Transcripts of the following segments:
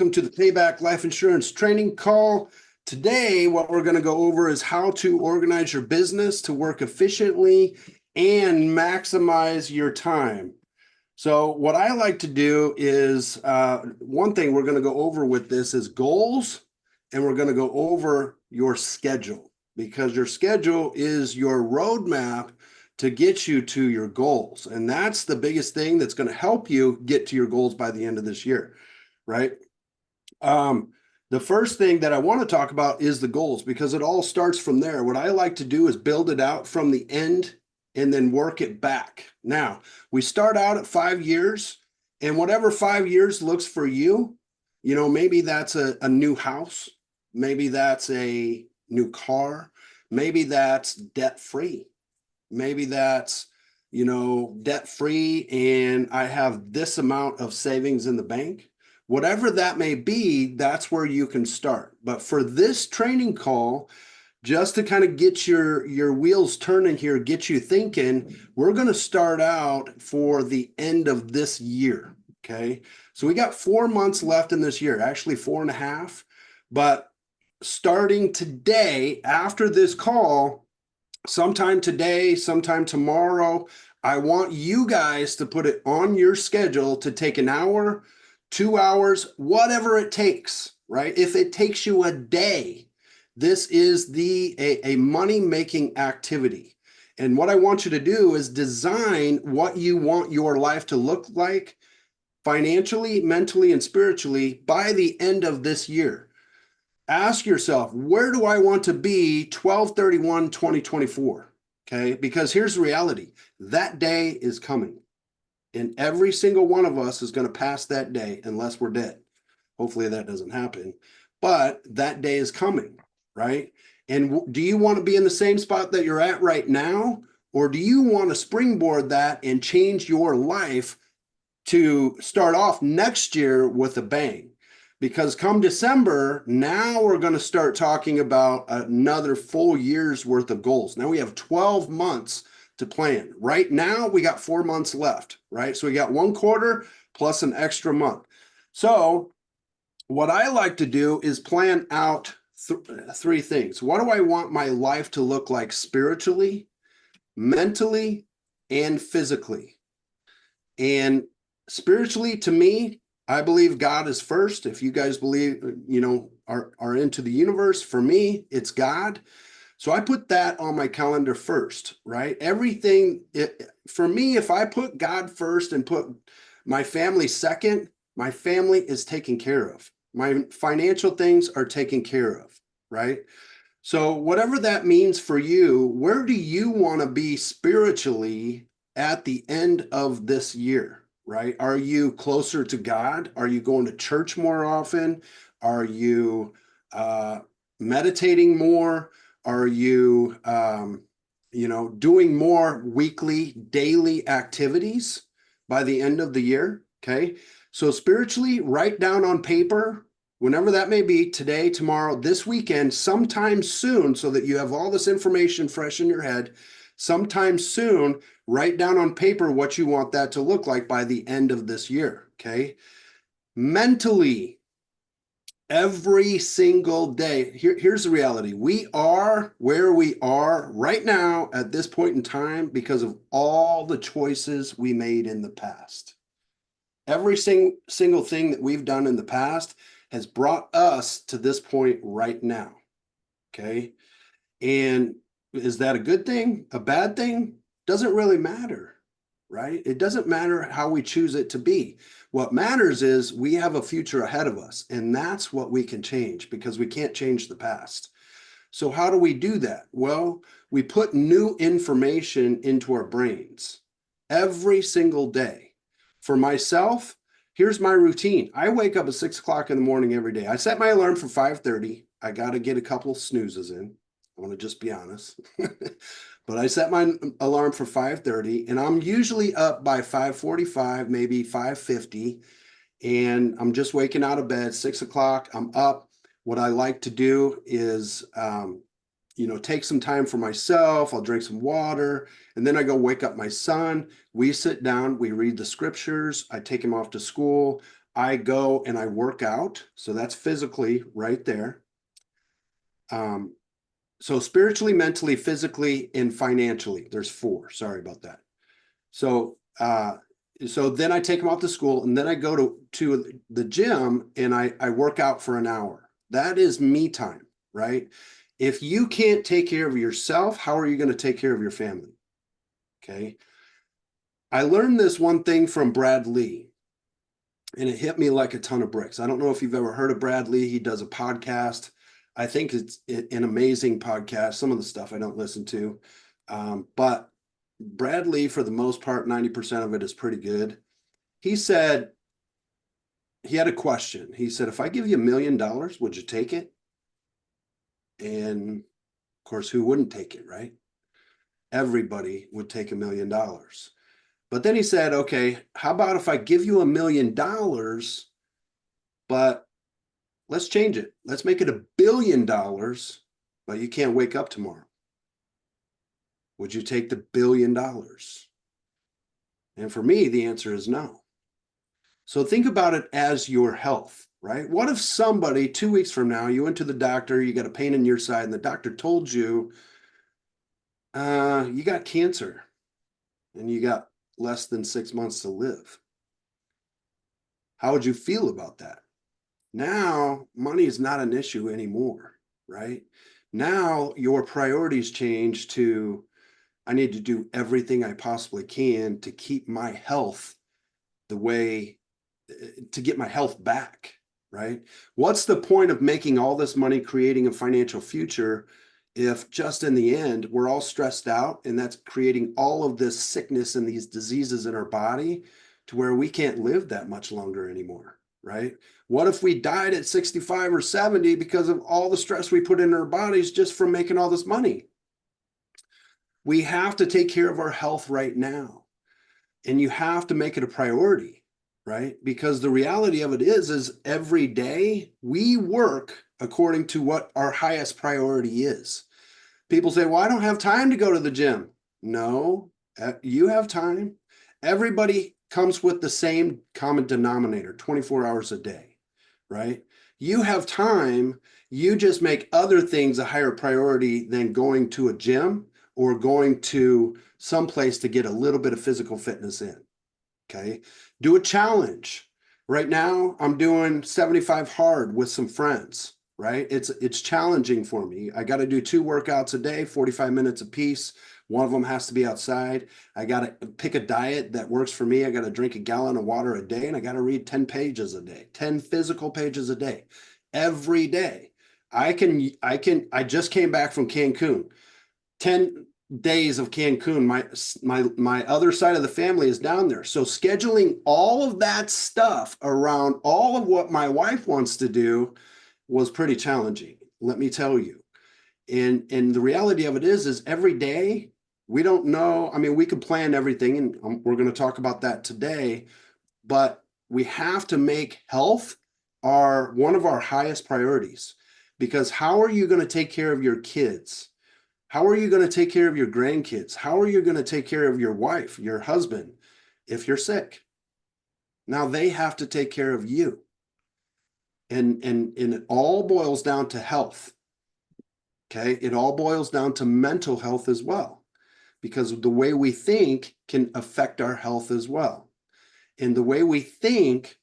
welcome to the Payback Life Insurance Training Call. Today, what we're going to go over is how to organize your business to work efficiently and maximize your time. So what I like to do is, one thing we're going to go over with this is goals, and we're going to go over your schedule, because your schedule is your roadmap to get you to your goals. And that's the biggest thing that's going to help you get to your goals by the end of this year, right? The first thing that I want to talk about is the goals, because it all starts from there. What I like to do is build it out from the end and then work it back. Now, we start out at 5 years, and whatever 5 years looks for you, maybe that's a new house, maybe that's a new car, maybe that's debt-free. Maybe that's, debt-free and I have this amount of savings in the bank. Whatever that may be, that's where you can start. But for this training call, just to kind of get your wheels turning here, get you thinking, we're going to start out for the end of this year, okay? So we got 4 months left in this year, actually 4.5. But starting today, after this call, sometime today, sometime tomorrow, I want you guys to put it on your schedule to take an hour, 2 hours, whatever it takes, right? If it takes you a day, this is a money-making activity. And what I want you to do is design what you want your life to look like financially, mentally, and spiritually by the end of this year. Ask yourself, where do I want to be 12/31/2024? Okay, because here's the reality. That day is coming, and every single one of us is going to pass that day unless we're dead. Hopefully that doesn't happen, but that day is coming, right? And do you want to be in the same spot that you're at right now, or do you want to springboard that and change your life to start off next year with a bang? Because come December, now we're going to start talking about another full year's worth of goals. Now we have 12 months to plan. Right now, we got 4 months left, right? So we got 1 quarter plus an extra month. So what I like to do is plan out three things. What do I want my life to look like spiritually, mentally, and physically? And spiritually, to me, I believe God is first. If you guys believe, are into the universe, for me, it's God. So I put that on my calendar first, right? Everything, for me, if I put God first and put my family second, my family is taken care of. My financial things are taken care of, right? So whatever that means for you, where do you want to be spiritually at the end of this year? Right? Are you closer to God? Are you going to church more often? Are you meditating more? Are you, doing more weekly, daily activities by the end of the year? Okay. So spiritually, write down on paper, whenever that may be, today, tomorrow, this weekend, sometime soon, so that you have all this information fresh in your head. Sometime soon, write down on paper what you want that to look like by the end of this year, okay? Mentally, every single day, here's the reality. We are where we are right now at this point in time because of all the choices we made in the past. Every single thing that we've done in the past has brought us to this point right now, okay? And is that a good thing? A bad thing? Doesn't really matter, right? It doesn't matter how we choose it to be. What matters is we have a future ahead of us, and that's what we can change, because we can't change the past. So how do we do that? Well, we put new information into our brains every single day. For myself, here's my routine. I wake up at 6 o'clock in the morning every day. I set my alarm for 5:30. I got to get a couple snoozes in. I want to just be honest. But I set my alarm for 5:30, and I'm usually up by 5:45, maybe 5:50. And I'm just waking out of bed, 6 o'clock, I'm up. What I like to do is, take some time for myself. I'll drink some water, and then I go wake up my son. We sit down, we read the scriptures. I take him off to school. I go and I work out. So that's physically right there. So spiritually, mentally, physically, and financially, there's four. Sorry about that. So so then I take them out to school, and then I go to the gym and I work out for an hour. That is me time, right? If you can't take care of yourself, how are you going to take care of your family? Okay. I learned this one thing from Brad Lee, and it hit me like a ton of bricks. I don't know if you've ever heard of Brad Lee. He does a podcast. I think it's an amazing podcast. Some of the stuff I don't listen to, but Brad Lee, for the most part, 90% of it is pretty good. He said, he had a question. He said, if I give you $1,000,000, would you take it? And of course, who wouldn't take it, right? Everybody would take $1,000,000. But then he said, okay, how about if I give you $1,000,000, but let's change it. Let's make it $1,000,000,000, but you can't wake up tomorrow. Would you take the $1,000,000,000? And for me, the answer is no. So think about it as your health, right? What if somebody 2 weeks from now, you went to the doctor, you got a pain in your side, and the doctor told you, you got cancer and you got less than 6 months to live? How would you feel about that? Now, money is not an issue anymore, right? Now your priorities change to, I need to do everything I possibly can to keep my health the way, to get my health back, right? What's the point of making all this money, creating a financial future, if just in the end, we're all stressed out, and that's creating all of this sickness and these diseases in our body to where we can't live that much longer anymore, right? What if we died at 65 or 70 because of all the stress we put in our bodies just from making all this money? We have to take care of our health right now, and you have to make it a priority, right? Because the reality of it is every day we work according to what our highest priority is. People say, well, I don't have time to go to the gym. No, you have time. Everybody comes with the same common denominator, 24 hours a day, right? You have time. You just make other things a higher priority than going to a gym or going to some place to get a little bit of physical fitness in. Okay. Do a challenge. Right now, I'm doing 75 hard with some friends, right? It's challenging for me. I got to do 2 workouts a day, 45 minutes a piece. One of them has to be outside. I got to pick a diet that works for me. I got to drink a gallon of water a day, and I got to read 10 pages a day, 10 physical pages a day, every day. I just came back from Cancun. 10 days of Cancun. My other side of the family is down there. So scheduling all of that stuff around all of what my wife wants to do was pretty challenging, let me tell you. And the reality of it is every day we don't know. I mean, we could plan everything, and we're going to talk about that today, but we have to make health one of our highest priorities, because how are you going to take care of your kids? How are you going to take care of your grandkids? How are you going to take care of your wife, your husband, if you're sick? Now they have to take care of you. And it all boils down to health. Okay. It all boils down to mental health as well, because the way we think can affect our health as well. And the way we think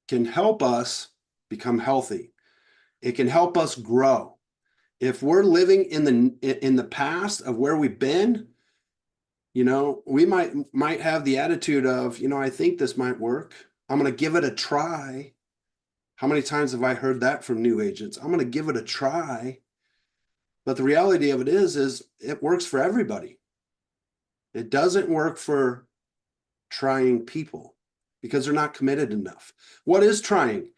can help us become healthy. It can help us grow. If we're living in the past of where we've been, we might have the attitude of, I think this might work. I'm going to give it a try. How many times have I heard that from new agents? I'm going to give it a try. But the reality of it is it works for everybody. It doesn't work for trying people because they're not committed enough. What is trying?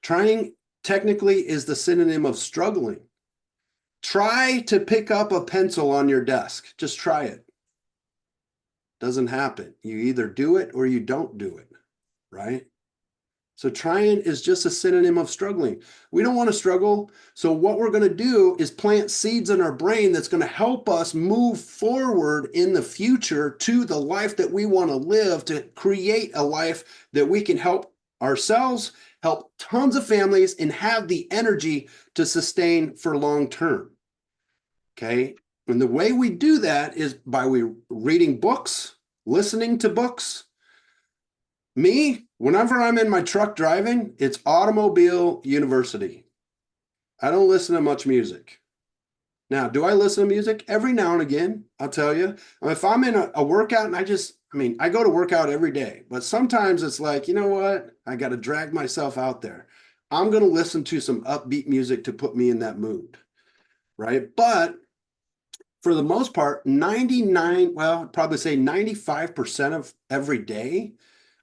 Trying technically is the synonym of struggling. Try to pick up a pencil on your desk. Just try it. Doesn't happen. You either do it or you don't do it, right? So trying is just a synonym of struggling. We don't want to struggle. So what we're going to do is plant seeds in our brain that's going to help us move forward in the future to the life that we want to live, to create a life that we can help Our cells help tons of families and have the energy to sustain for long term. Okay. And the way we do that is by reading books, listening to books. Me, whenever I'm in my truck driving, it's automobile university. I don't listen to much music. Now, do I listen to music? Every now and again, I'll tell you. If I'm in a workout and I go to workout every day, but sometimes it's like, you know what? I got to drag myself out there. I'm going to listen to some upbeat music to put me in that mood, right? But for the most part, 99, well, I'd probably say 95% of every day,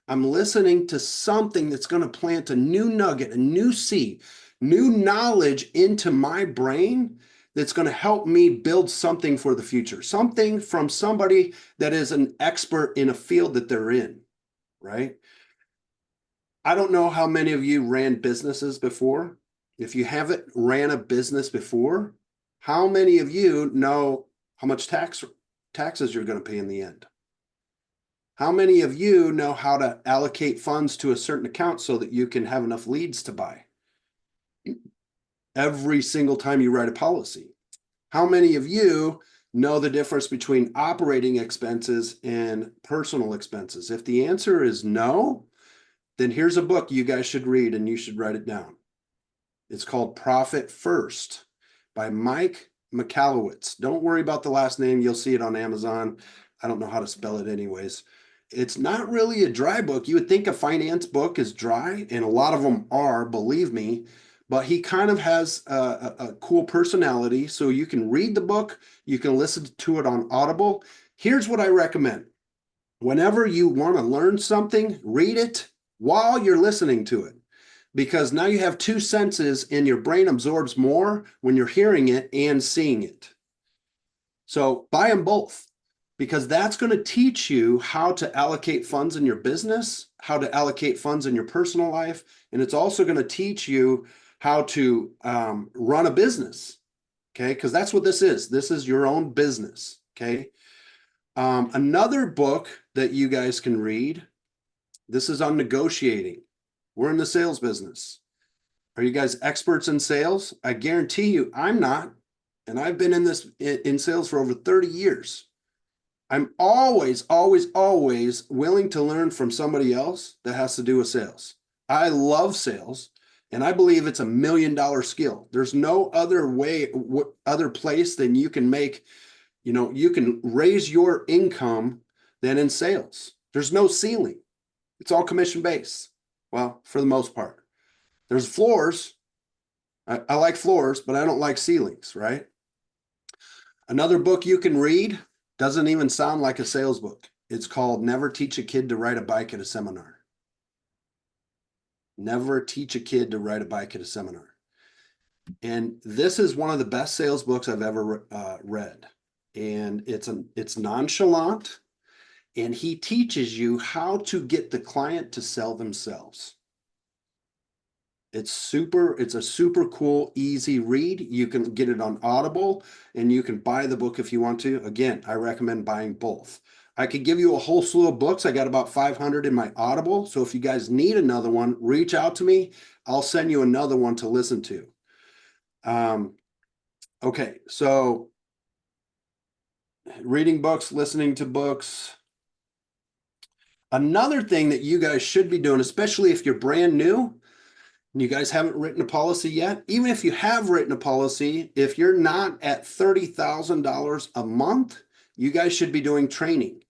I'm listening to something that's going to plant a new nugget, a new seed, new knowledge into my brain that's going to help me build something for the future, something from somebody that is an expert in a field that they're in, right? I don't know how many of you ran businesses before. If you haven't ran a business before, how many of you know how much taxes you're going to pay in the end? How many of you know how to allocate funds to a certain account so that you can have enough leads to buy every single time you write a policy? How many of you know the difference between operating expenses and personal expenses? If the answer is no, then here's a book you guys should read and you should write it down. It's called Profit First by Mike Michalowicz. Don't worry about the last name. You'll see it on Amazon. I don't know how to spell it anyways. It's not really a dry book. You would think a finance book is dry, and a lot of them are, believe me, but he kind of has a cool personality. So you can read the book, you can listen to it on Audible. Here's what I recommend. Whenever you want to learn something, read it while you're listening to it, because now you have two senses and your brain absorbs more when you're hearing it and seeing it. So buy them both, because that's going to teach you how to allocate funds in your business, how to allocate funds in your personal life, and it's also going to teach you how to run a business, okay? Because that's what this is. This is your own business, okay? Another book that you guys can read, this is on negotiating. We're in the sales business. Are you guys experts in sales? I guarantee you I'm not, and I've been in sales for over 30 years. I'm always, always, always willing to learn from somebody else that has to do with sales. I love sales, and I believe it's $1 million skill. There's no other way, other place than you can make, you can raise your income than in sales. There's no ceiling. It's all commission based. Well, for the most part. There's floors. I like floors, but I don't like ceilings, right? Another book you can read doesn't even sound like a sales book. It's called Never Teach a Kid to Ride a Bike at a Seminar. Never teach a kid to ride a bike at a seminar. And this is one of the best sales books I've ever read. And it's nonchalant, and he teaches you how to get the client to sell themselves. It's a super cool, easy read. You can get it on Audible, and you can buy the book if you want to. Again, I recommend buying both. I could give you a whole slew of books. I got about 500 in my Audible. So if you guys need another one, reach out to me. I'll send you another one to listen to. Okay, so reading books, listening to books. Another thing that you guys should be doing, especially if you're brand new, and you guys haven't written a policy yet, even if you have written a policy, if you're not at $30,000 a month, you guys should be doing training.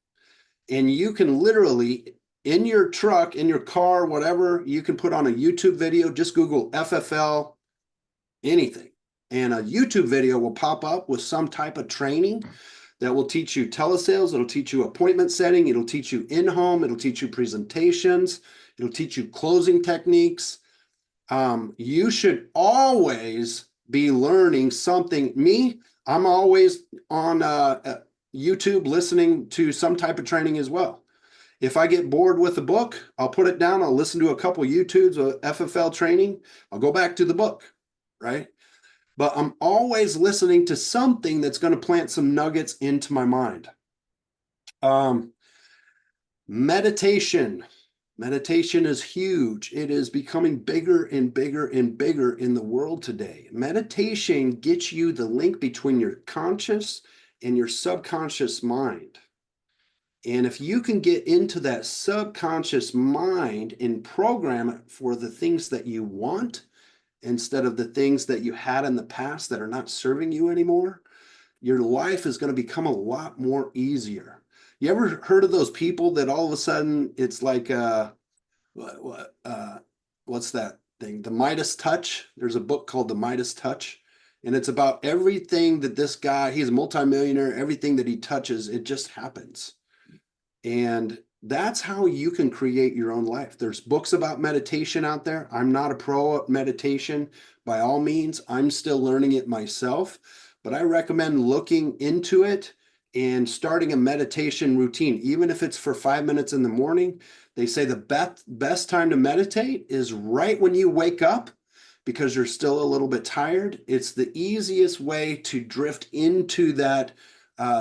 And you can literally, in your truck, in your car, whatever, you can put on a YouTube video, just Google FFL, anything. And a YouTube video will pop up with some type of training that will teach you telesales, it'll teach you appointment setting, it'll teach you in-home, it'll teach you presentations, it'll teach you closing techniques. You should always be learning something. Me, I'm always on YouTube listening to some type of training as well. If I get bored with a book, I'll put it down. I'll listen to a couple YouTubes of FFL training. I'll go back to the book, right? But I'm always listening to something that's going to plant some nuggets into my mind. Meditation. Meditation is huge. It is becoming bigger and bigger and bigger in the world today. Meditation gets you the link between your conscious and your subconscious mind. And if you can get into that subconscious mind and program it for the things that you want instead of the things that you had in the past that are not serving you anymore, your life is going to become a lot more easier. You ever heard of those people that all of a sudden it's like what's that thing? The Midas Touch. There's a book called The Midas Touch, and it's about everything that this guy, he's a multimillionaire, everything that he touches, it just happens. And that's how you can create your own life. There's books about meditation out there. I'm not a pro at meditation by all means. I'm still learning it myself, but I recommend looking into it and starting a meditation routine, even if it's for 5 minutes in the morning. They say the best time to meditate is right when you wake up because you're still a little bit tired. It's the easiest way to drift into that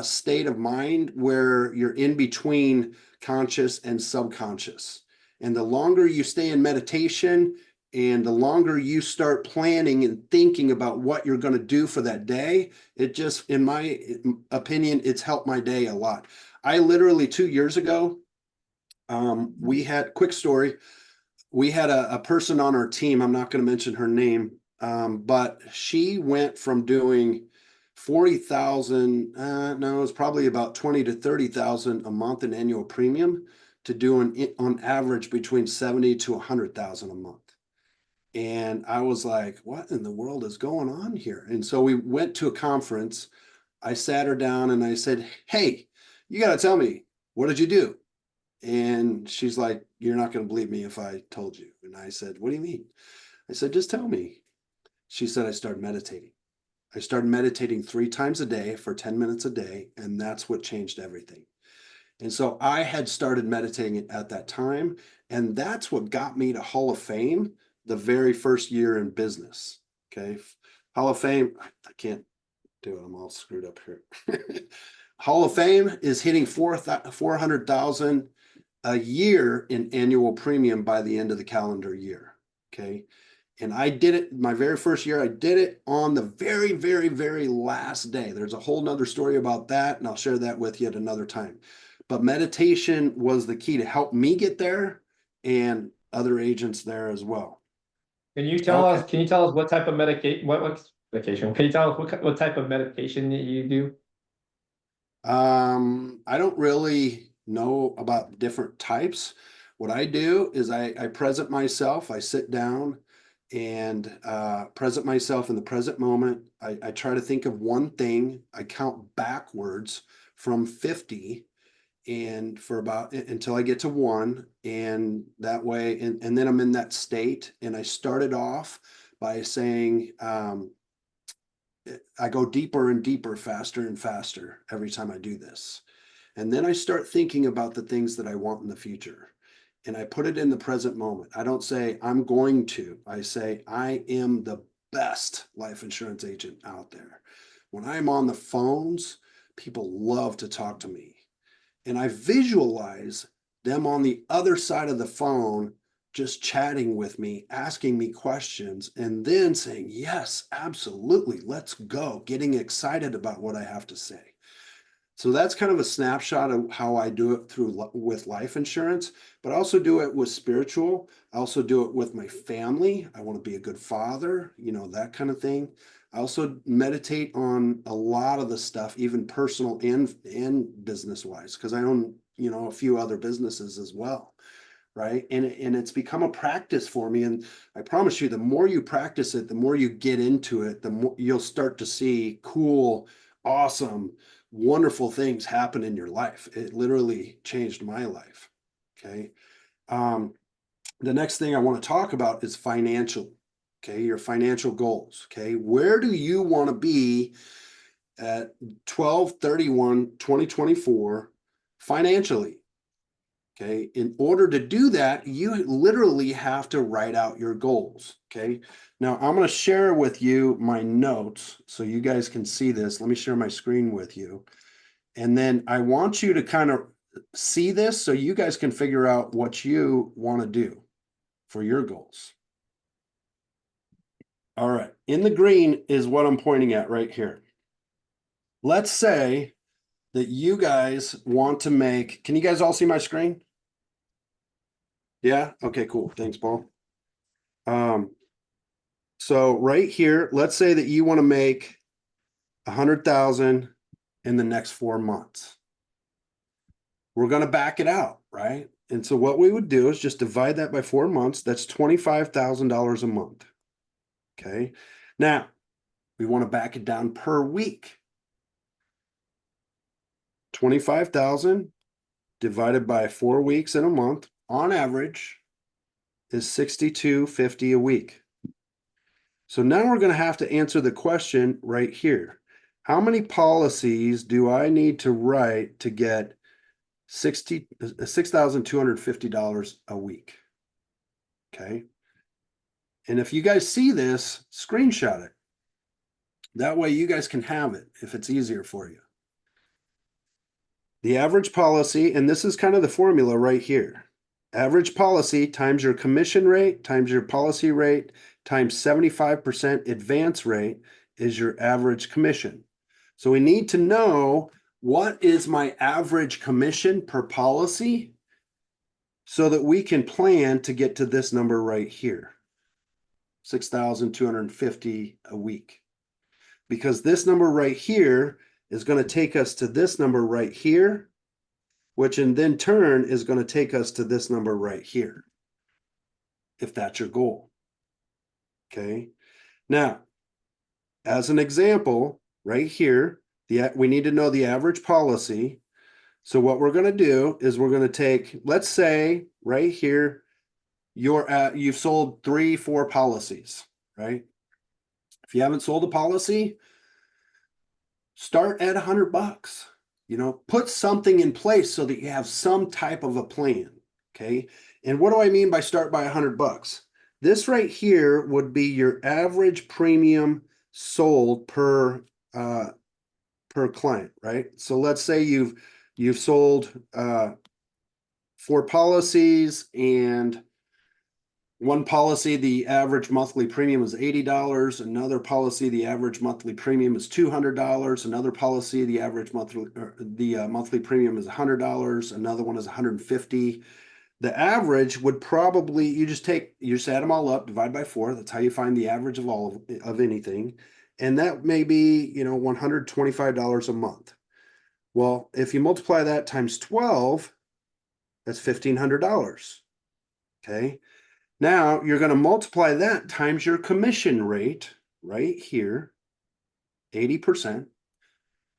state of mind where you're in between conscious and subconscious. And the longer you stay in meditation and the longer you start planning and thinking about what you're going to do for that day, it just, in my opinion, it's helped my day a lot. I literally 2 years ago, we had, quick story, we had a person on our team, I'm not going to mention her name, but she went from doing 40,000, no, it was probably about 20 to 30,000 a month in annual premium to doing on average between 70 to 100,000 a month. And I was like, what in the world is going on here? And so we went to a conference. I sat her down and I said, hey, you got to tell me, what did you do? And she's like, you're not going to believe me if I told you. And I said, what do you mean? I said, just tell me. She said, I started meditating. I started meditating 3 times a day for 10 minutes a day, and that's what changed everything. And so I had started meditating at that time, and that's what got me to Hall of Fame the very first year in business. Okay. Hall of Fame, I can't do it. I'm all screwed up here. Hall of Fame is hitting 400,000 a year in annual premium by the end of the calendar year. Okay. And I did it my very first year. I did it on the very, very, very last day. There's a whole nother story about that, and I'll share that with you at another time. But meditation was the key to help me get there and other agents there as well. Okay. Can you tell us what type of what medication? Can you tell us what type of medication you do? I don't really know about different types. What I do is I present myself, I sit down and present myself in the present moment. I try to think of one thing. I count backwards from 50 and for about until I get to 1. And that way, and then I'm in that state. And I started off by saying, I go deeper and deeper, faster and faster every time I do this. And then I start thinking about the things that I want in the future. And I put it in the present moment. I don't say I'm going to, I say I am the best life insurance agent out there. When I'm on the phones, people love to talk to me. And I visualize them on the other side of the phone just chatting with me, asking me questions, and then saying, yes, absolutely, let's go, getting excited about what I have to say. So that's kind of a snapshot of how I do it with life insurance, but I also do it with spiritual. I also do it with my family. I want to be a good father, that kind of thing. I also meditate on a lot of the stuff, even personal and business wise, because I own, a few other businesses as well. Right. And it's become a practice for me. And I promise you, the more you practice it, the more you get into it, the more you'll start to see cool, awesome, wonderful things happen in your life. It literally changed my life. Okay. The next thing I want to talk about is financial. Okay. Your financial goals. Okay. Where do you want to be at 12/31/2024 financially? Okay, in order to do that, you literally have to write out your goals. Okay, now I'm going to share with you my notes so you guys can see this. Let me share my screen with you. And then I want you to kind of see this so you guys can figure out what you want to do for your goals. All right, in the green is what I'm pointing at right here. Let's say that you guys want to make, can you guys all see my screen? Yeah, okay, cool. Thanks, Paul. So right here, let's say that you want to make 100,000 in the next 4 months. We're going to back it out, right? And so what we would do is just divide that by 4 months. That's $25,000 a month. Okay. Now we want to back it down per week. 25,000 divided by 4 weeks in a month on average is $62.50 a week. So now we're going to have to answer the question right here. How many policies do I need to write to get $6,250 a week? Okay. And if you guys see this, screenshot it. That way you guys can have it if it's easier for you. The average policy, and this is kind of the formula right here. Average policy times your commission rate times your policy rate times 75% advance rate is your average commission. So we need to know what is my average commission per policy so that we can plan to get to this number right here, 6,250 a week. Because this number right here is going to take us to this number right here, which in then turn is going to take us to this number right here, if that's your goal. Okay. Now, as an example, right here, we need to know the average policy. So what we're going to do is we're going to take, let's say right here, you've sold 3-4 policies, right? If you haven't sold a policy, start at $100. You know, put something in place so that you have some type of a plan. Okay. And what do I mean by start by $100? This right here would be your average premium sold per client, right? So let's say you've sold 4 policies, and one policy, the average monthly premium is $80. Another policy, the average monthly premium is $200. Another policy, the average monthly premium is $100. Another one is $150. The average would probably, you just add them all up, divide by 4. That's how you find the average of all of anything. And that may be, $125 a month. Well, if you multiply that times 12, that's $1,500. Okay. Now you're going to multiply that times your commission rate right here, 80%.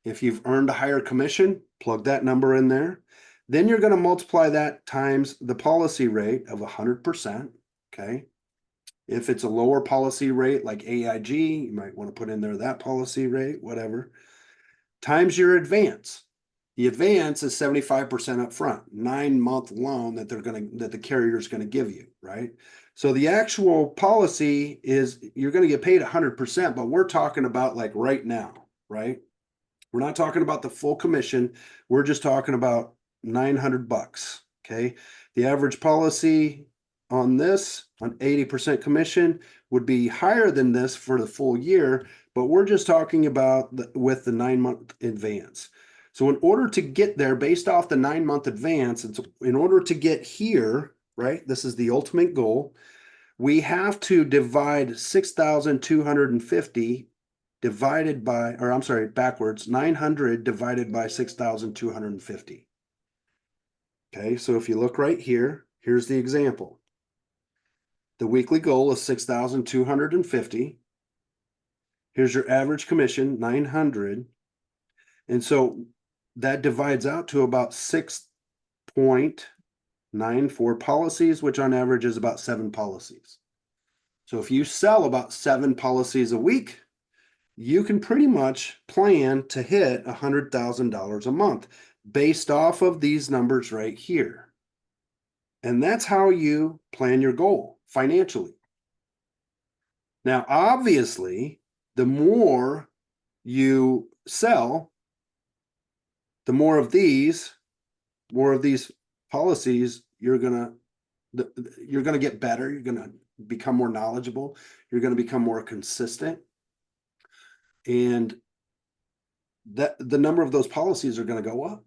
If you've earned a higher commission, plug that number in there. Then you're going to multiply that times the policy rate of 100%. Okay. If it's a lower policy rate like AIG, you might want to put in there that policy rate, whatever, times your advance. The advance is 75% up front, 9-month loan that the carrier is going to give you, right? So the actual policy is you're going to get paid 100%, but we're talking about like right now, right? We're not talking about the full commission. We're just talking about $900. Okay. The average policy on this, on 80% commission, would be higher than this for the full year, but we're just talking about with the 9-month advance. So in order to get there based off the 9-month advance, and so in order to get here, right, this is the ultimate goal, we have to divide 6,250 divided by, or I'm sorry, backwards, 900 divided by 6,250. Okay, so if you look right here, here's the example. The weekly goal is 6,250. Here's your average commission, 900. And so that divides out to about 6.94 policies, which on average is about 7 policies. So if you sell about 7 policies a week, you can pretty much plan to hit $100,000 a month based off of these numbers right here. And that's how you plan your goal financially. Now, obviously, the more you sell, the more of these more of these policies, you're gonna get better. You're gonna become more knowledgeable. You're gonna become more consistent, and that the number of those policies are gonna go up.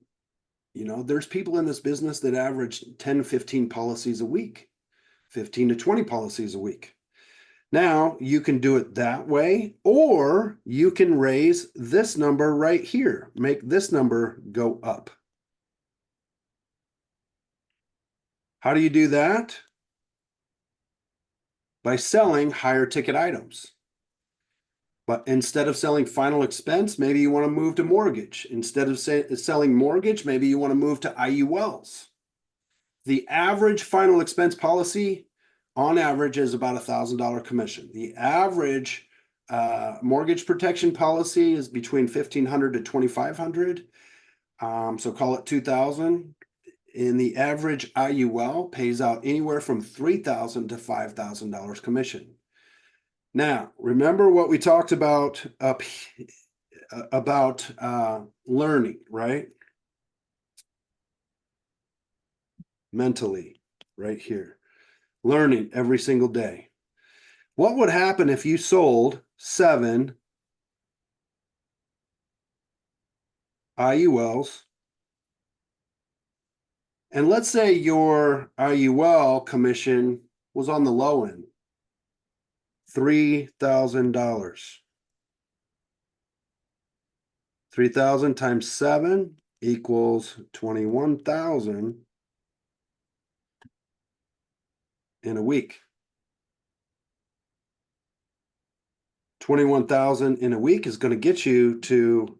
You know, there's people in this business that average 10, 15 policies a week, 15 to 20 policies a week. Now you can do it that way, or you can raise this number right here, make this number go up. How do you do that? By selling higher ticket items. But instead of selling final expense, maybe you want to move to mortgage. Instead of selling mortgage, maybe you want to move to IULs. The average final expense policy on average is about $1,000 commission. The average mortgage protection policy is between $1,500 to $2,500. So call it $2,000. And the average IUL pays out anywhere from $3,000 to $5,000 commission. Now, remember what we talked about learning, right? Mentally, right here. Learning every single day. What would happen if you sold 7 IULs? And let's say your IUL commission was on the low end, $3,000. 3,000 times 7 equals 21,000 in a week. 21,000 in a week is going to get you to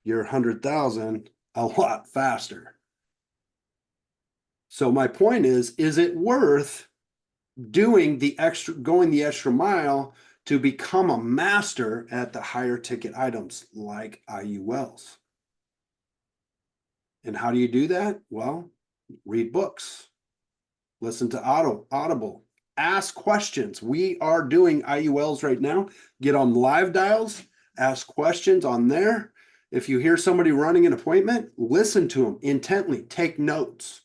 your 100,000 a lot faster. So my point is it worth going the extra mile to become a master at the higher ticket items like IULs? And how do you do that? Well, read books, listen to Audible, ask questions. We are doing IULs right now. Get on live dials, ask questions on there. If you hear somebody running an appointment, listen to them intently, take notes.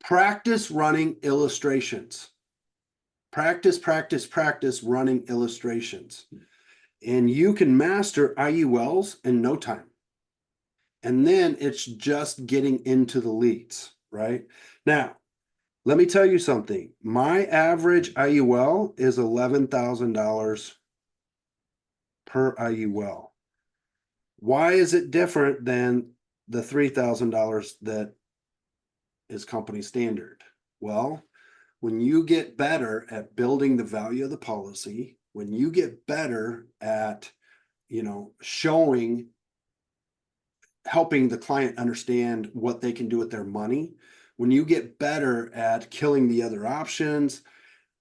Practice running illustrations. Practice running illustrations. And you can master IULs in no time. And then it's just getting into the leads, right? Now, let me tell you something. My average IUL is $11,000 per IUL. Why is it different than the $3,000 that is company standard? Well, when you get better at building the value of the policy, when you get better at, helping the client understand what they can do with their money, when you get better at killing the other options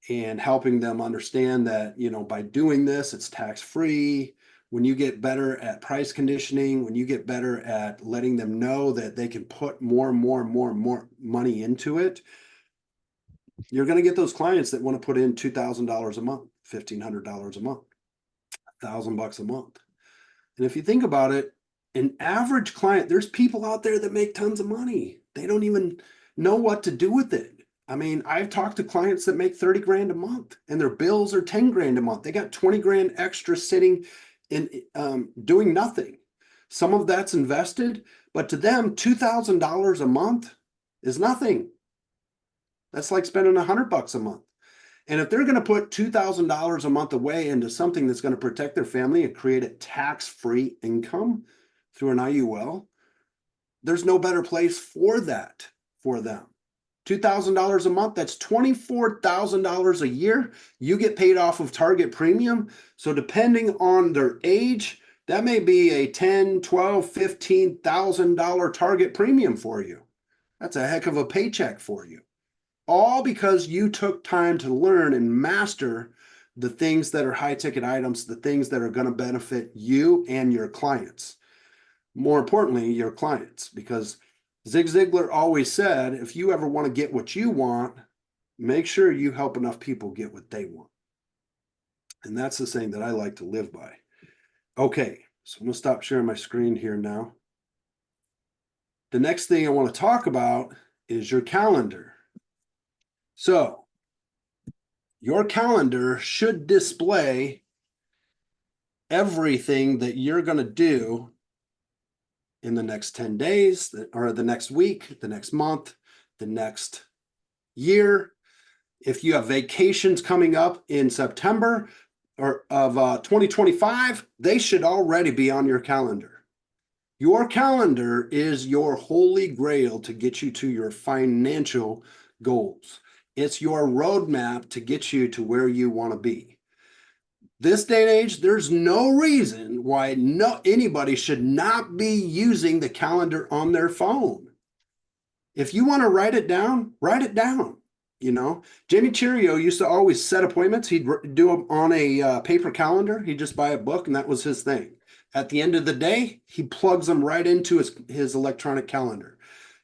and helping them understand that, by doing this, it's tax-free, when you get better at price conditioning, when you get better at letting them know that they can put more money into it, you're going to get those clients that want to put in $2,000 a month, $1,500 a month, $1,000 a month. And if you think about it, an average client, there's people out there that make tons of money. They don't even know what to do with it. I mean, I've talked to clients that make 30 grand a month and their bills are 10 grand a month. They got 20 grand extra sitting in doing nothing. Some of that's invested, but to them, $2,000 a month is nothing. That's like spending $100 a month. And if they're going to put $2,000 a month away into something that's going to protect their family and create a tax-free income through an IUL, there's no better place for that for them. $2,000 a month, that's $24,000 a year. You get paid off of target premium. So depending on their age, that may be a $10,000, $12,000, $15,000 target premium for you. That's a heck of a paycheck for you. All because you took time to learn and master the things that are high ticket items, the things that are going to benefit you and your clients. More importantly, your clients, because Zig Ziglar always said, if you ever want to get what you want, make sure you help enough people get what they want. And that's the saying that I like to live by. Okay, so I'm going to stop sharing my screen here now. the next thing I want to talk about is your calendar. So your calendar should display everything that you're going to do in the next 10 days or the next week, the next month, the next year. If you have vacations coming up in September or of 2025, they should already be on your calendar. Your calendar is your holy grail to get you to your financial goals. It's your roadmap to get you to where you want to be. This day and age, there's no reason why anybody should not be using the calendar on their phone. If you want to write it down, write it down. You know, Jamie Cheerio used to always set appointments. He'd do them on a paper calendar. He'd just buy a book, and that was his thing. At the end of the day, he plugs them right into his electronic calendar.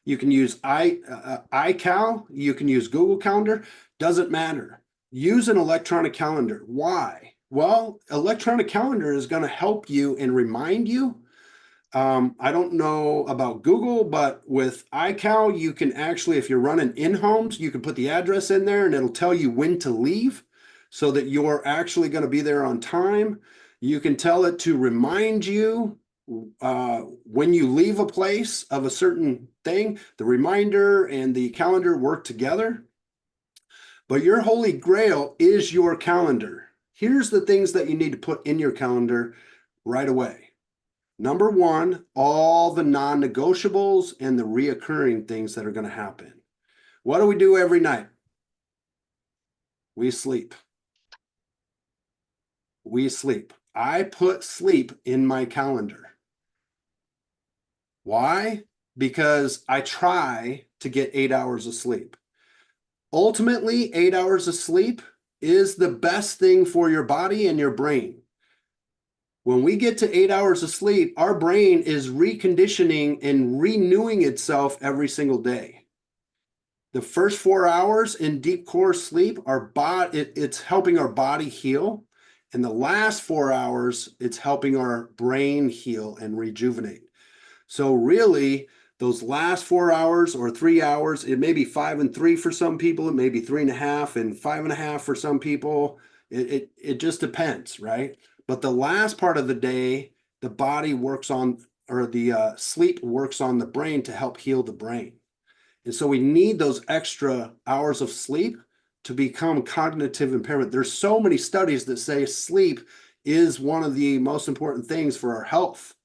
You can use iCal, you can use Google Calendar, doesn't matter. Use an electronic calendar. Why? Well, electronic calendar is going to help you and remind you. I don't know about Google, but with iCal, you can actually, if you're running in-homes, you can put the address in there and it'll tell you when to leave so that you're actually going to be there on time. You can tell it to remind you when you leave a place of a certain thing. The reminder and the calendar work together. But your holy grail is your calendar. Here's the things that you need to put in your calendar right away. Number one, all the non-negotiables and the reoccurring things that are going to happen. What do we do every night? We sleep. We sleep. I put sleep in my calendar. Why? Because I try to get 8 hours of sleep. Ultimately, 8 hours of sleep is the best thing for your body and your brain. When we get to 8 hours of sleep, our brain is reconditioning and renewing itself every single day. The first 4 hours in deep core sleep, it's helping our body heal. And the last 4 hours, it's helping our brain heal and rejuvenate. So really, those last 4 hours or 3 hours, it may be 5 and 3 for some people. It may be 3.5 and 5.5 for some people. It just depends, right? But the last part of the day, the body works on, or the sleep works on the brain to help heal the brain. And so we need those extra hours of sleep to become cognitive impairment. There's so many studies that say sleep is one of the most important things for our health.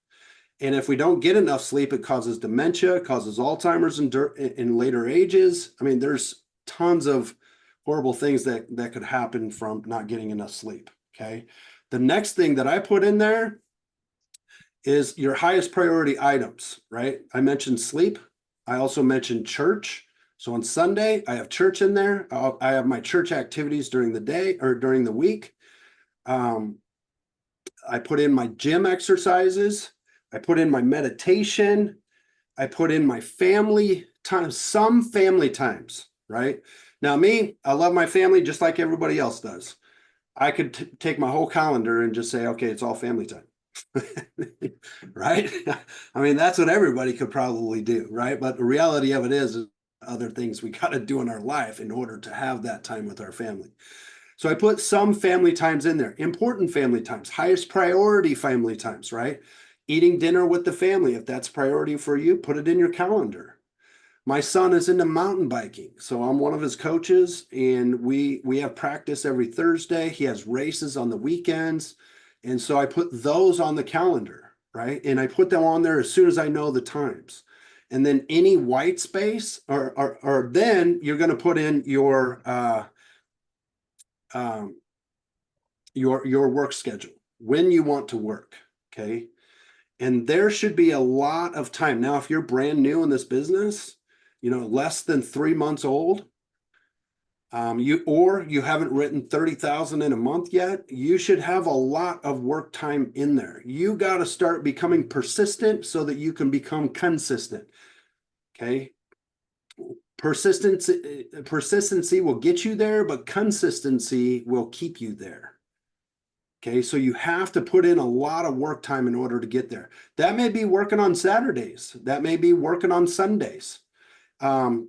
And if we don't get enough sleep, it causes dementia, causes Alzheimer's in later ages. I mean, there's tons of horrible things that could happen from not getting enough sleep, okay? The next thing that I put in there is your highest priority items, right? I mentioned sleep. I also mentioned church. So on Sunday, I have church in there. I have my church activities during the day or during the week. I put in my gym exercises. I put in my meditation. I put in my family time, some family times, right? Now me, I love my family just like everybody else does. I could take my whole calendar and just say, okay, it's all family time, right? I mean, that's what everybody could probably do, right? But the reality of it is other things we got to do in our life in order to have that time with our family. So I put some family times in there, important family times, highest priority family times, right? Eating dinner with the family. If that's priority for you, put it in your calendar. My son is into mountain biking, so I'm one of his coaches, and we have practice every Thursday. He has races on the weekends, and so I put those on the calendar, right? And I put them on there as soon as I know the times. And then any white space, or then you're going to put in your work schedule, when you want to work, okay? And there should be a lot of time. Now, if you're brand new in this business, less than 3 months old, you haven't written 30,000 in a month yet, you should have a lot of work time in there. You got to start becoming persistent so that you can become consistent. Okay. Persistency will get you there, but consistency will keep you there. Okay, so you have to put in a lot of work time in order to get there. That may be working on Saturdays. That may be working on Sundays. Am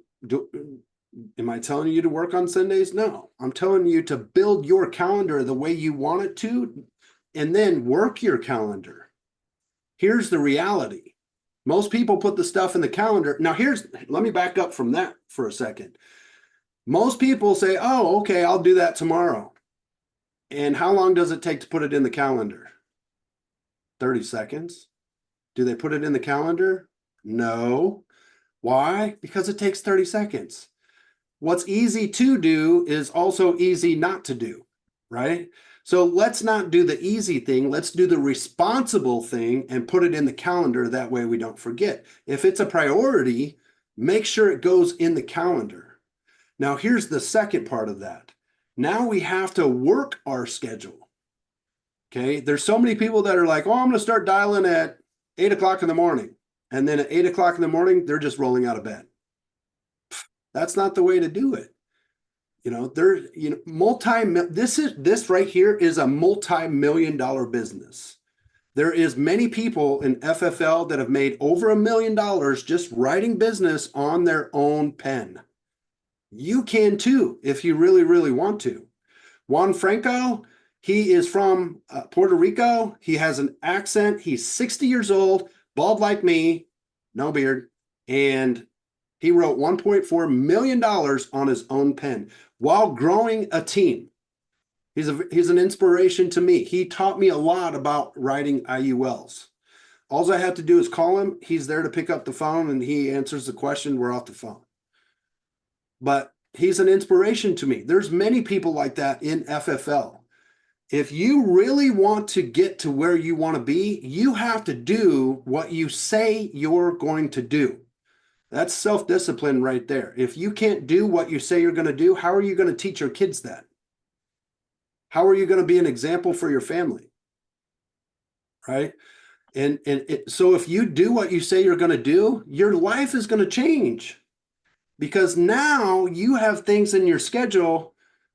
I telling you to work on Sundays? No, I'm telling you to build your calendar the way you want it to, and then work your calendar. Here's the reality. Most people put the stuff in the calendar. Now let me back up from that for a second. Most people say, oh, okay, I'll do that tomorrow. And how long does it take to put it in the calendar? 30 seconds. Do they put it in the calendar? No. Why? Because it takes 30 seconds. What's easy to do is also easy not to do, right? So let's not do the easy thing. Let's do the responsible thing and put it in the calendar. That way we don't forget. If it's a priority, make sure it goes in the calendar. Now, here's the second part of that. Now we have to work our schedule. Okay. There's so many people that are like, oh, I'm going to start dialing at 8 o'clock in the morning. And then at 8 o'clock in the morning, they're just rolling out of bed. That's not the way to do it. This right here is a multi-million-dollar business. There is many people in FFL that have made over $1 million just writing business on their own pen. You can too, if you really, really want to. Juan Franco, he is from Puerto Rico. He has an accent. He's 60 years old, bald like me, no beard, and he wrote $1.4 million on his own pen while growing a team. He's an inspiration to me. He taught me a lot about writing IULs. All I have to do is call him. He's there to pick up the phone and he answers the question. We're off the phone. But he's an inspiration to me. There's many people like that in FFL. If you really want to get to where you want to be, you have to do what you say you're going to do. That's self-discipline right there. If you can't do what you say you're going to do, how are you going to teach your kids that? How are you going to be an example for your family? Right? So if you do what you say you're going to do, your life is going to change because now you have things in your schedule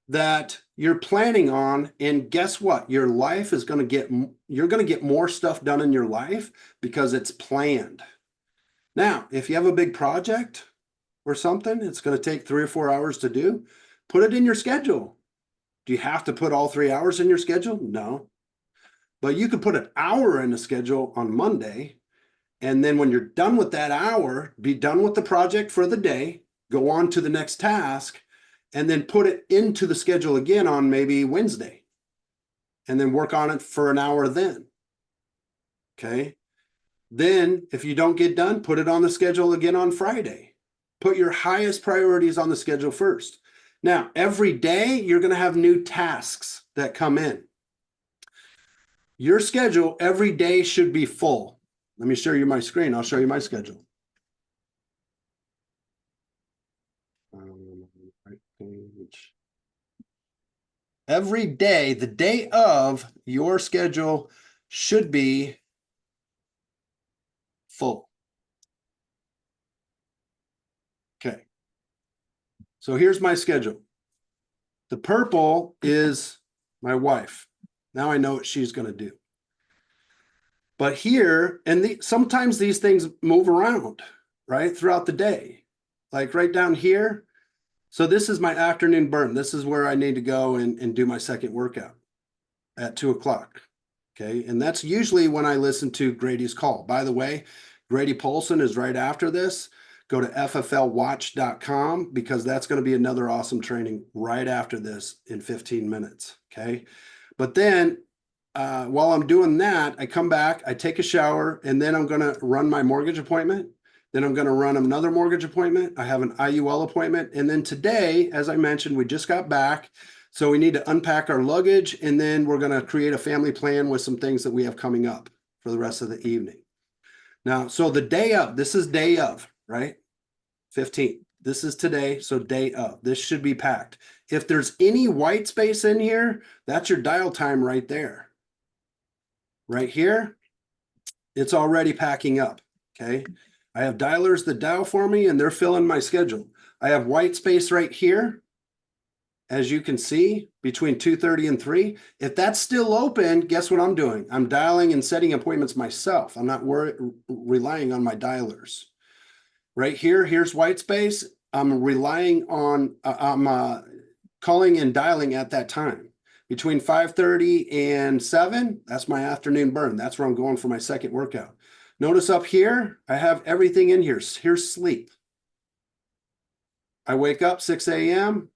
that you're planning on. And guess what? Your life is going to you're going to get more stuff done in your life because it's planned. Now, if you have a big project or something, it's going to take 3 or 4 hours to do, put it in your schedule. Do you have to put all 3 hours in your schedule? No. But you could put an hour in the schedule on Monday. And then when you're done with that hour, be done with the project for the day, go on to the next task, and then put it into the schedule again on maybe Wednesday. And then work on it for an hour then. Okay. Then if you don't get done, put it on the schedule again on Friday. Put your highest priorities on the schedule first. Now, every day you're going to have new tasks that come in. Your schedule every day should be full. Let me show you my screen. I'll show you my schedule. Right page. Every day, the day of, your schedule should be full. Okay. So here's my schedule. The purple is my wife. Now I know what she's going to do. But here, and sometimes these things move around, right, throughout the day. Like right down here. So this is my afternoon burn. This is where I need to go and do my second workout at 2 o'clock. Okay. And that's usually when I listen to Grady's call. By the way, Grady Polson is right after this. Go to fflwatch.com because that's going to be another awesome training right after this in 15 minutes. Okay. But then while I'm doing that, I come back, I take a shower, and then I'm going to run my mortgage appointment. Then I'm going to run another mortgage appointment. I have an IUL appointment. And then today, as I mentioned, we just got back. So we need to unpack our luggage, and then we're going to create a family plan with some things that we have coming up for the rest of the evening. Now, so the day of, this is day of, right? 15th. This is today, so day of. This should be packed. If there's any white space in here, that's your dial time right there. Right here, it's already packing up, okay? I have dialers that dial for me, and they're filling my schedule. I have white space right here, as you can see, between 2:30 and 3. If that's still open, guess what I'm doing? I'm dialing and setting appointments myself. I'm not relying on my dialers. Right here, here's white space. I'm relying on, calling and dialing at that time. Between 5:30 and 7, that's my afternoon burn. That's where I'm going for my second workout. Notice up here, I have everything in here. Here's sleep. I wake up 6 a.m.,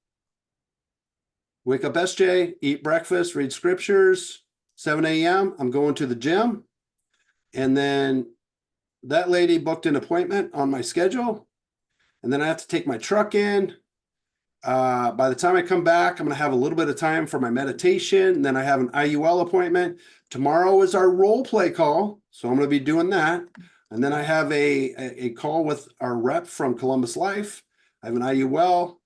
wake up SJ, eat breakfast, read scriptures. 7 a.m., I'm going to the gym. And then that lady booked an appointment on my schedule. And then I have to take my truck in. By the time I come back, I'm going to have a little bit of time for my meditation. Then I have an IUL appointment. Tomorrow is our role play call, so I'm going to be doing that. And then I have a call with our rep from Columbus Life. I have an IUL,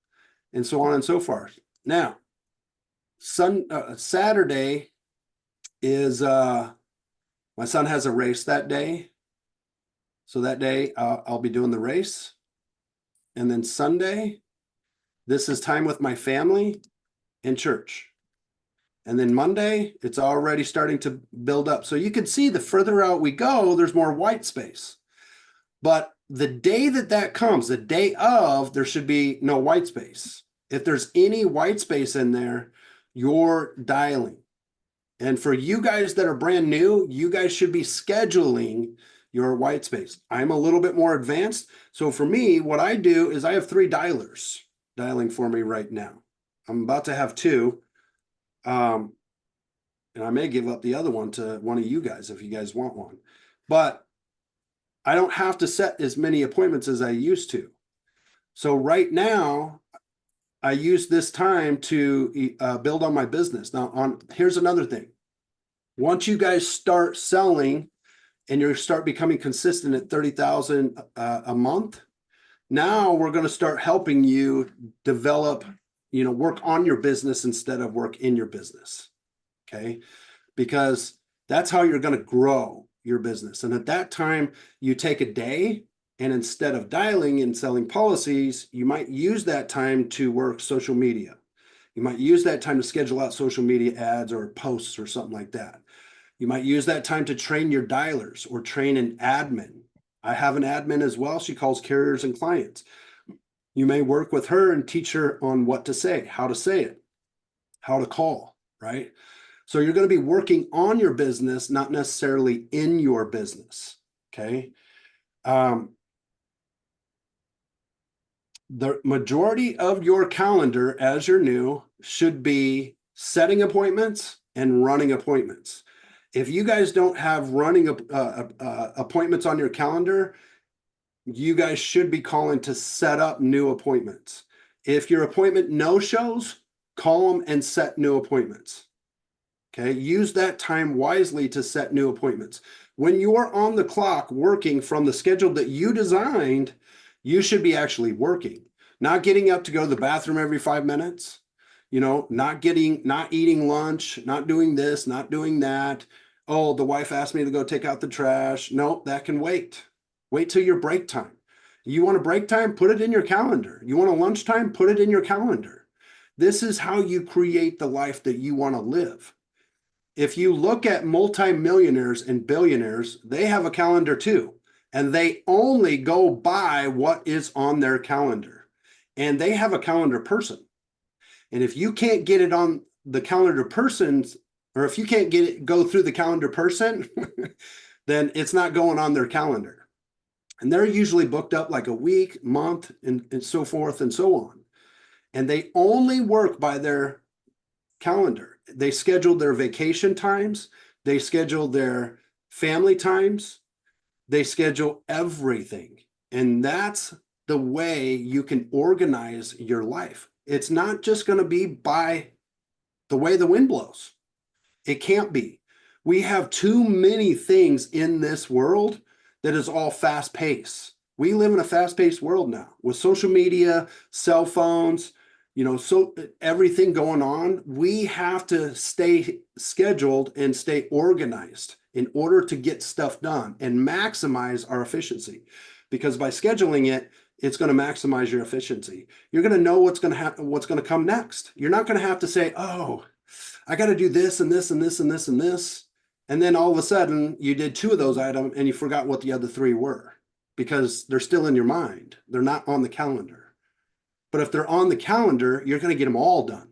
and so on and so forth. Now, Saturday is my son has a race that day. So that day I'll be doing the race. And then Sunday, this is time with my family and church. And then Monday, it's already starting to build up. So you can see the further out we go, there's more white space. But the day that comes, the day of, there should be no white space. If there's any white space in there, you're dialing. And for you guys that are brand new, you guys should be scheduling your white space. I'm a little bit more advanced. So for me, what I do is I have 3 dialers dialing for me right now. I'm about to have 2. And I may give up the other one to one of you guys if you guys want one. But I don't have to set as many appointments as I used to. So right now, I use this time to build on my business. Now, here's another thing. Once you guys start selling and you start becoming consistent at 30,000 a month, now we're going to start helping you develop, work on your business instead of work in your business. Okay. Because that's how you're going to grow your business. And at that time, you take a day, and instead of dialing and selling policies, you might use that time to work social media. You might use that time to schedule out social media ads or posts or something like that. You might use that time to train your dialers or train an admin. I have an admin as well. She calls carriers and clients. You may work with her and teach her on what to say it, how to call, right? So you're going to be working on your business, not necessarily in your business, okay? The majority of your calendar as you're new should be setting appointments and running appointments. If you guys don't have running appointments on your calendar, you guys should be calling to set up new appointments. If your appointment no-shows, call them and set new appointments. Okay, use that time wisely to set new appointments. When you're on the clock working from the schedule that you designed, you should be actually working, not getting up to go to the bathroom every 5 minutes, not eating lunch, not doing this, not doing that. Oh, the wife asked me to go take out the trash. No, that can wait. Wait till your break time. You want a break time? Put it in your calendar. You want a lunchtime? Put it in your calendar. This is how you create the life that you want to live. If you look at multimillionaires and billionaires, they have a calendar too, and they only go by what is on their calendar, and they have a calendar person. And if you can't get it on the calendar person's, or if you can't go through the calendar person, then it's not going on their calendar. And they're usually booked up like a week, month, and so forth and so on. And they only work by their calendar. They schedule their vacation times. They schedule their family times. They schedule everything. And that's the way you can organize your life. It's not just going to be by the way the wind blows. It can't be. We have too many things in this world that is all fast paced. We live in a fast paced world now with social media, cell phones, so everything going on. We have to stay scheduled and stay organized in order to get stuff done and maximize our efficiency. Because by scheduling it, it's going to maximize your efficiency. You're going to know what's going to happen, what's going to come next. You're not going to have to say, oh, I got to do this and this and this and this and this. And then all of a sudden you did 2 of those items and you forgot what the other 3 were because they're still in your mind. They're not on the calendar. But if they're on the calendar, you're going to get them all done.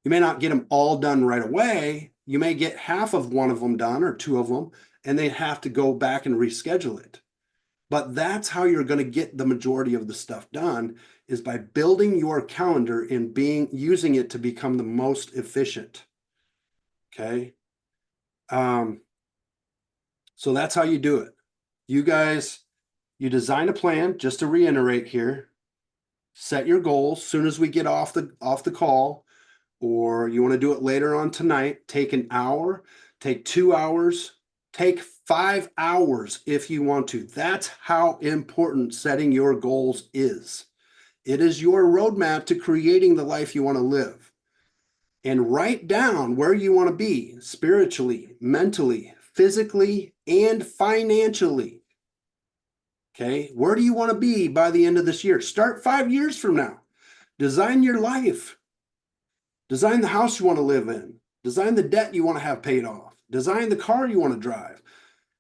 You may not get them all done right away. You may get half of one of them done or 2 of them, and they have to go back and reschedule it. But that's how you're going to get the majority of the stuff done, is by building your calendar and using it to become the most efficient. Okay. So that's how you do it. You guys, you design a plan, just to reiterate here, set your goals. Soon as we get off the call, or you want to do it later on tonight, take an hour, take 2 hours, take 5 hours if you want to. That's how important setting your goals is. It is your roadmap to creating the life you want to live. And write down where you want to be spiritually, mentally, physically, and financially. Okay, where do you want to be by the end of this year? Start 5 years from now. Design your life. Design the house you want to live in. Design the debt you want to have paid off. Design the car you want to drive.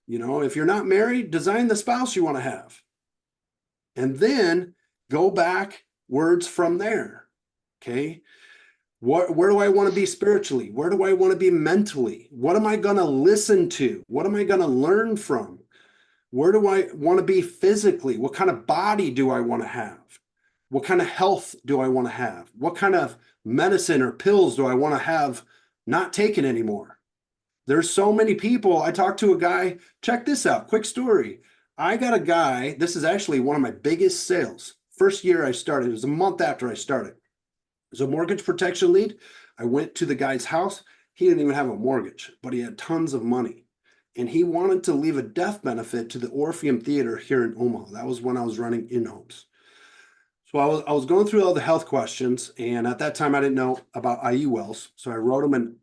You know, if you're not married, design the spouse you want to have. And then go backwards from there. Okay. Where do I want to be spiritually? Where do I want to be mentally? What am I going to listen to? What am I going to learn from? Where do I want to be physically? What kind of body do I want to have? What kind of health do I want to have? What kind of medicine or pills do I want to have not taken anymore? There's so many people. I talked to a guy, check this out, quick story. I got a guy, this is actually one of my biggest sales. First year I started, it was a month after I started. It was a mortgage protection lead. I went to the guy's house. He didn't even have a mortgage, but he had tons of money. And he wanted to leave a death benefit to the Orpheum Theater here in Omaha. That was when I was running in-homes. So I was going through all the health questions, and at that time I didn't know about IULs. So I wrote him an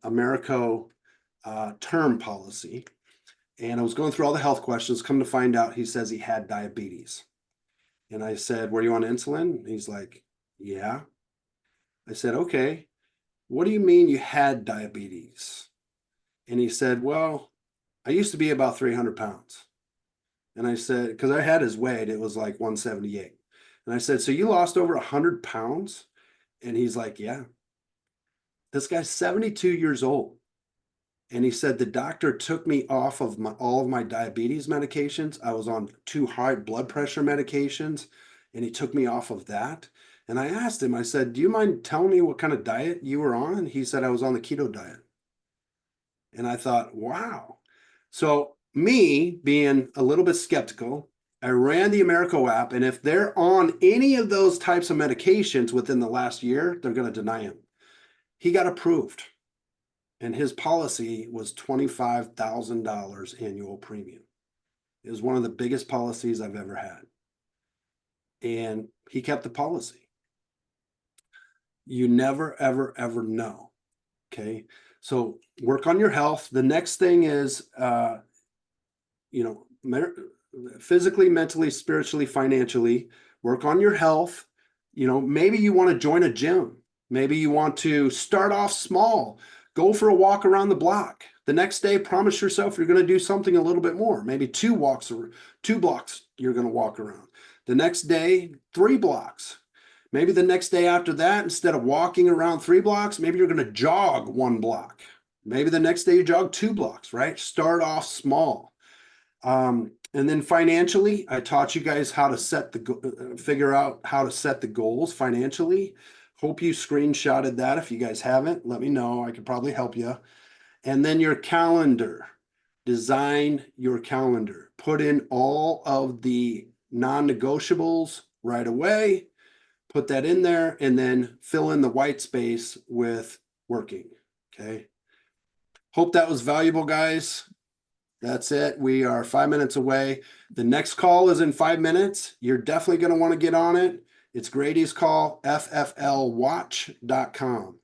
Americo term policy, and I was going through all the health questions. Come to find out, he says he had diabetes. And I said, were you on insulin? And he's like, yeah. I said, okay, what do you mean you had diabetes? And he said, well, I used to be about 300 pounds. And I said, because I had his weight, it was like 178. And I said, so you lost over 100 pounds? And he's like, yeah. This guy's 72 years old. And he said, the doctor took me off of all of my diabetes medications. I was on 2 high blood pressure medications, and he took me off of that. And I asked him, I said, do you mind telling me what kind of diet you were on? And he said, I was on the keto diet. And I thought, wow. So me being a little bit skeptical, I ran the Americo app, and if they're on any of those types of medications within the last year, they're going to deny him. He got approved, and his policy was $25,000 annual premium. It was one of the biggest policies I've ever had. And he kept the policy. You never, ever, ever know. Okay. So work on your health. The next thing is, physically, mentally, spiritually, financially, work on your health. Maybe you want to join a gym. Maybe you want to start off small, go for a walk around the block. The next day, promise yourself you're going to do something a little bit more. Maybe 2 blocks you're going to walk around. The next day, 3 blocks. Maybe the next day after that, instead of walking around 3 blocks, maybe you're going to jog 1 block. Maybe the next day you jog 2 blocks, right? Start off small. And then financially, I taught you guys how to figure out how to set the goals financially. Hope you screenshotted that. If you guys haven't, let me know. I could probably help you. And then your calendar. Design your calendar. Put in all of the non-negotiables right away. Put that in there, and then fill in the white space with working. Okay. Hope that was valuable, guys. That's it. We are 5 minutes away. The next call is in 5 minutes. You're definitely going to want to get on it. It's Grady's call, fflwatch.com.